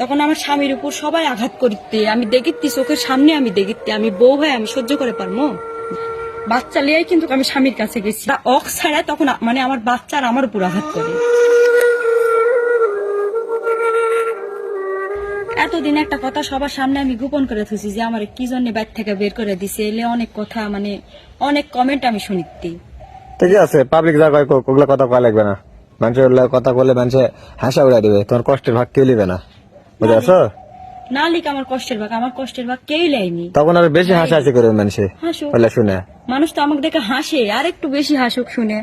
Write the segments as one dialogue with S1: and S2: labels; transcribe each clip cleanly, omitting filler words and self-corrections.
S1: তখন আমার স্বামীর উপর সবাই আঘাত করিতে, আমি দেখিতে চোখের সামনে, আমি দেখিতে, আমি বউ হয়ে আমি সহ্য করে পারবো? বাচ্চা লিয়াই কিন্তু আমি স্বামীর কাছে গেছি, অক ছাড়া তখন মানে আমার বাচ্চার আমার উপর আঘাত করে। এতদিন একটা কথা সবার সামনে আমি গোপন করে থুছি যে আমার কি জন্য বাইর থেকে বের করে দিছে, এলে অনেক কথা মানে অনেক কমেন্ট আমি শুনিতে।
S2: ঠিক আছে, পাবলিক জায়গায় ওগুলা কথা কয়া লাগবে না। মানুষের কথা বললে মানুষে হাসা উড়াই দিবে, তোমার কষ্টের ভাগ কেউ লিবে না, বুঝে আসো?
S1: না লিখ আমার কষ্টের ভাগ, আমার কষ্টের ভাগ কেউ লেয়নি।
S2: তখন আর বেশি হাসাহাসি করে মানুষে
S1: হাসুক,
S2: বলে শুনে।
S1: মানুষ তো আমাকে দেখে হাসে, আর একটু বেশি হাসুক শুনে।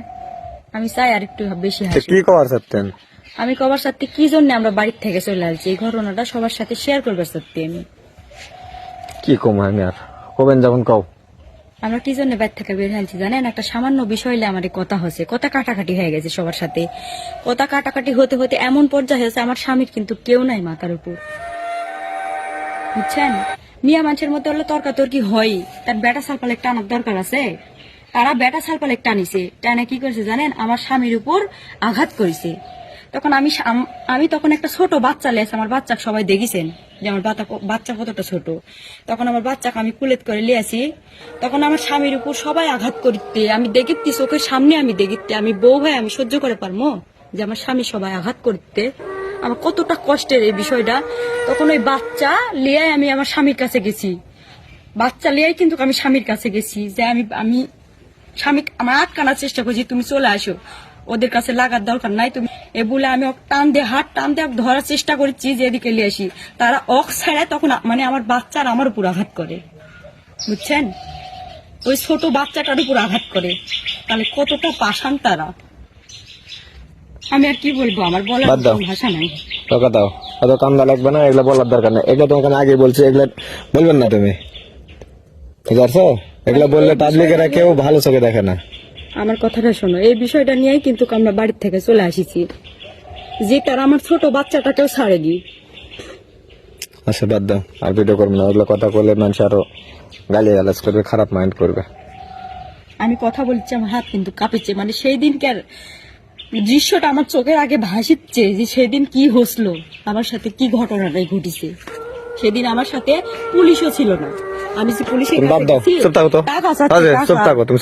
S1: আমি চাই আর একটু বেশি
S2: তো
S1: হাসুক।
S2: কি করার চাচ্ছেন?
S1: আমি কবার সাথে কি জন্য আমরা বাড়ির থেকে চলে আসছি, এই ঘটনাটা সবার সাথে শেয়ার করবার সত্যি। আমি
S2: কি কম আমি আর কবেন যখন কও।
S1: আমরা কি জন্য বাইর থেকে বের হয়েছি জানেন? একটা সামান্য বিষয় নিয়ে আমার কথা হচ্ছে, কথা কাটাকাটি হয়ে গেছে সবার সাথে। কথা কাটাকাটি হতে হতে এমন পর্যায়ে হয়েছে আমার স্বামীর কিন্তু কেউ নাই মাথার উপর, বুঝছেন? মিয়া মানুষের মধ্যে হলে তর্কাতর্কি হয়, তার বেটা সালপালে টানার দরকার আছে। তারা বেটা সালপালে টানিছে, টানে কি করেছে জানেন? আমার স্বামীর উপর আঘাত করেছে। তখন আমি তখন একটা ছোট বাচ্চা লেছে, আমার বাচ্চাকে সবাই দেখেছেন যে আমার বাচ্চা কতটা ছোট। তখন আমার বাচ্চাকে আমি কুলেত করে লিয়েছি। তখন আমার স্বামীর উপর সবাই আঘাত করিতে, আমি দেখিতে চোখের সামনে, আমি দেখিতে, আমি বউ হয়ে আমি সহ্য করে পারবো যে আমার স্বামী সবাই আঘাত করতে? আমার কতটা কষ্টের এই বিষয়টা। তখন ওই বাচ্চা লিয়াই আমি আমার স্বামীর কাছে গেছি, বাচ্চা লিয়াই কিন্তু আমি স্বামীর কাছে গেছি যে আমি স্বামী আমার আটকানোর চেষ্টা করছি, তুমি চলে আসো, ওদের কাছে লাগার দরকার নাই তুমি এ বলে আমি টান দিয়ে হাত টান দিয়ে ধরার চেষ্টা করেছি যে এদিকে লিয়ে আসি। তারা অক ছাড়ায় তখন মানে আমার বাচ্চার আমার উপর আঘাত করে, বুঝছেন? ওই ছোট বাচ্চাটার উপর আঘাত করে, তাহলে কতটা পাষাণ তারা। আমি আর কি বলবো, আমার বলার ভাষা নাই।
S2: টাকা দাও, এত কান্দা লাগবে না, এগুলা বলার দরকার নেই। এগুলো তোমাকে আগে বলছি, এগুলা বলবেন না তুমি, ঠিক আছে? এগুলা বললে পাবলিকেরা কেউ ভালো চোখে দেখে না।
S1: আমার কথাটা শোনো, এই বিষয়টা নিয়েই কিন্তু আমরা বাড়ির থেকে চলে আসিছি, যে তারা আমার ছোট বাচ্চাটাকেও ছাড়েনি।
S2: আচ্ছা বাদ দাও, আর ভিডিও করবো না। ওগুলো কথা বললে মানুষ আরো গালি গালাজ করবে, খারাপ মাইন্ড করবে।
S1: আমি কথা বলছি, আমার হাত কিন্তু কাঁপেছে, মানে সেই দিনকার দৃশ্যটা আমার চোখের আগে ভাসিচ্ছে যে সেদিন কি হসলো, আমার সাথে কি ঘটনাটাই ঘটেছে। সেদিন আমার সাথে পুলিশও ছিল না, আমি যে পুলিশের
S2: বাদ দাও, চুপ থাকো তো, চুপ থাকো তুমি।